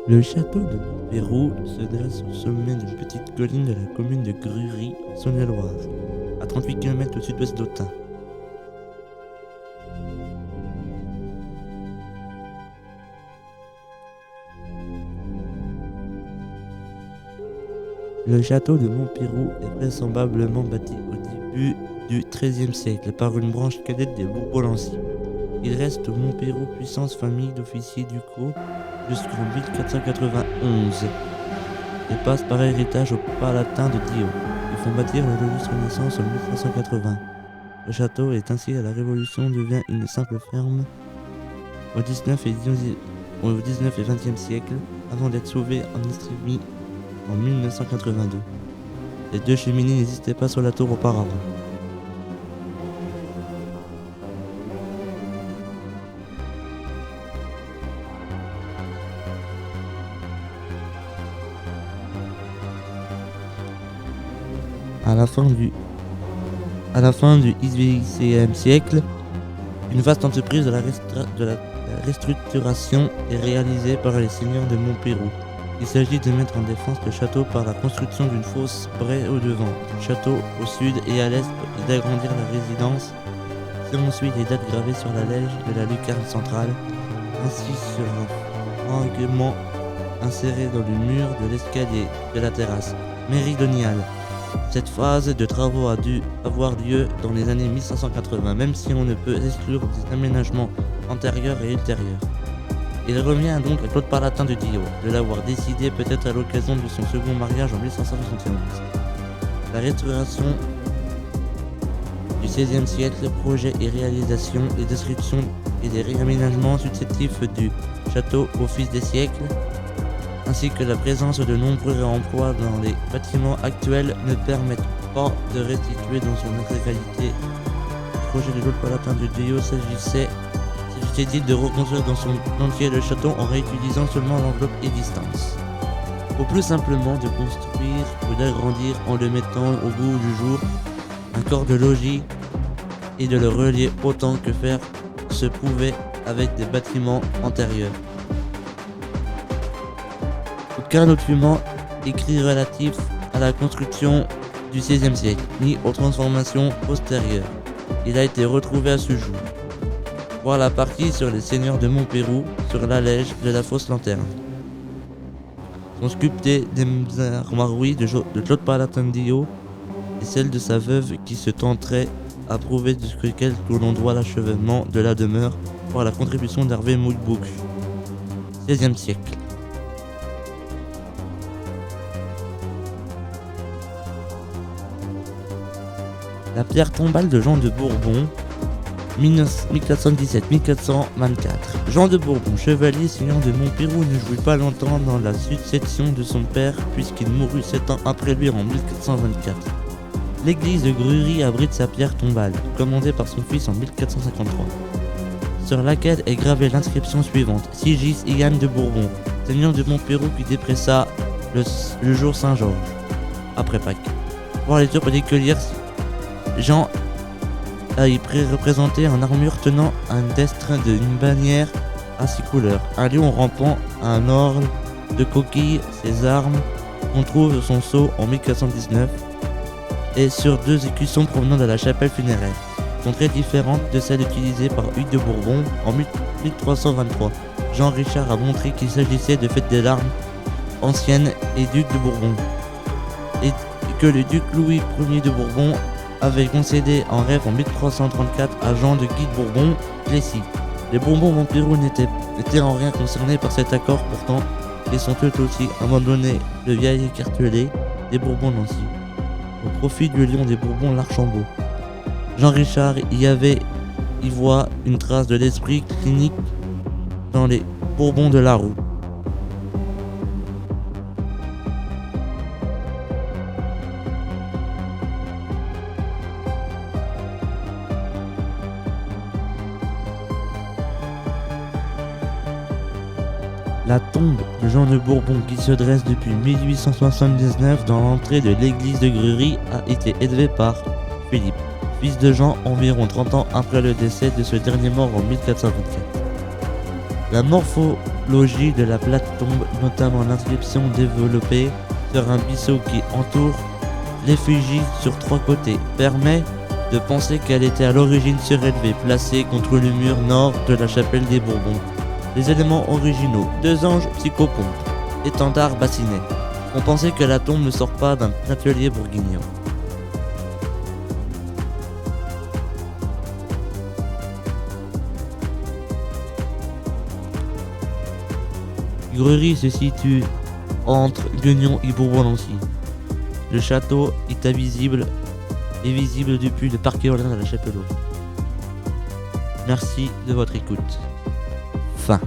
Le château de Montpérou se dresse au sommet d'une petite colline de la commune de Grury, en Saône-et-Loire, à 38 km au sud-ouest d'Autun. Le château de Montpérou est vraisemblablement bâti au début du XIIIe siècle par une branche cadette des Bourbon-Lancy. Il reste au Montpérou puissance famille d'officiers ducaux jusqu'en 1491 et passe par héritage au Palatin de Dio. Ils font bâtir le logis Renaissance en 1580. Le château est ainsi à la Révolution devient une simple ferme au 19 et 20e siècle avant d'être sauvé en Istrie en 1982. Les deux cheminées n'existaient pas sur la tour auparavant. À la fin du XVIe siècle, une vaste entreprise de la restructuration est réalisée par les seigneurs de Montpérou. Il s'agit de mettre en défense le château par la construction d'une fosse braie au devant, du château au sud et à l'est et d'agrandir la résidence. Selon suit les dates gravées sur la lège de la lucarne centrale, ainsi sur un fragment inséré dans le mur de l'escalier de la terrasse méridionale. Cette phase de travaux a dû avoir lieu dans les années 1580, même si on ne peut exclure des aménagements antérieurs et ultérieurs. Il revient donc à Claude Palatin de Dio de l'avoir décidé peut-être à l'occasion de son second mariage en 1571. La restauration du XVIe siècle, projet et réalisation, les descriptions et des réaménagements successifs du château au fil des siècles, ainsi que la présence de nombreux réemplois dans les bâtiments actuels ne permettent pas de restituer dans son intégralité le projet de Claude Palatin de Dio. S'agissait-il de reconstruire dans son entier le château en réutilisant seulement l'enveloppe et distance, ou plus simplement de construire ou d'agrandir en le mettant au goût du jour un corps de logis et de le relier autant que faire se pouvait avec des bâtiments antérieurs. Aucun document écrit relatif à la construction du XVIe siècle, ni aux transformations postérieures. Il a été retrouvé à ce jour. Voir la partie sur les seigneurs de Montpérou, sur l'allège de la fausse lanterne. Sont sculptées des armoiries de Claude Palatin de Dio et celle de sa veuve qui se tenterait à prouver que l'on doit l'achèvement de la demeure par la contribution d'Hervé Moulbouc, XVIe siècle. La pierre tombale de Jean de Bourbon, 1417-1424. Jean de Bourbon, chevalier seigneur de Montpérou, ne jouit pas longtemps dans la succession de son père puisqu'il mourut 7 ans après lui en 1424. L'église de Grury abrite sa pierre tombale, commandée par son fils en 1453, sur laquelle est gravée l'inscription suivante: Sigis Yann de Bourbon, seigneur de Montpérou qui dépressa le jour Saint-Georges, après Pâques. Voir les tours particulières, Jean a y représenté en armure tenant un destin d'une bannière à 6 couleurs, un lion rampant, un orle de coquilles, ses armes. On trouve son sceau en 1419 et sur 2 écussons provenant de la chapelle funéraire, sont très différentes de celles utilisées par Hugues de Bourbon en 1323. Jean Richard a montré qu'il s'agissait de fêtes des larmes anciennes et duc de Bourbon, et que le duc Louis Ier de Bourbon avait concédé en rêve en 1334 à Jean de Guy de Bourbon, Plessis. Les Bourbons Montpérou n'étaient en rien concernés par cet accord pourtant, et sont eux aussi abandonnés le vieil écartelé des Bourbons-Nancy, au profit du lion des Bourbons l'Archambault. Jean Richard y voit une trace de l'esprit clinique dans les Bourbons de la Roue. La tombe de Jean de Bourbon, qui se dresse depuis 1879 dans l'entrée de l'église de Grury, a été élevée par Philippe, fils de Jean, environ 30 ans après le décès de ce dernier mort en 1424. La morphologie de la plate tombe, notamment l'inscription développée sur un bisseau qui entoure l'effigie sur 3 côtés, permet de penser qu'elle était à l'origine surélevée, placée contre le mur nord de la chapelle des Bourbons. Les éléments originaux: 2 anges psychopompes, étendard bassinet. On pensait que la tombe ne sort pas d'un atelier bourguignon. Grury se situe entre Guignon et Bourbon-Lancy. Le château est visible depuis le parc éolien de la Chapelle. Merci de votre écoute. Fin.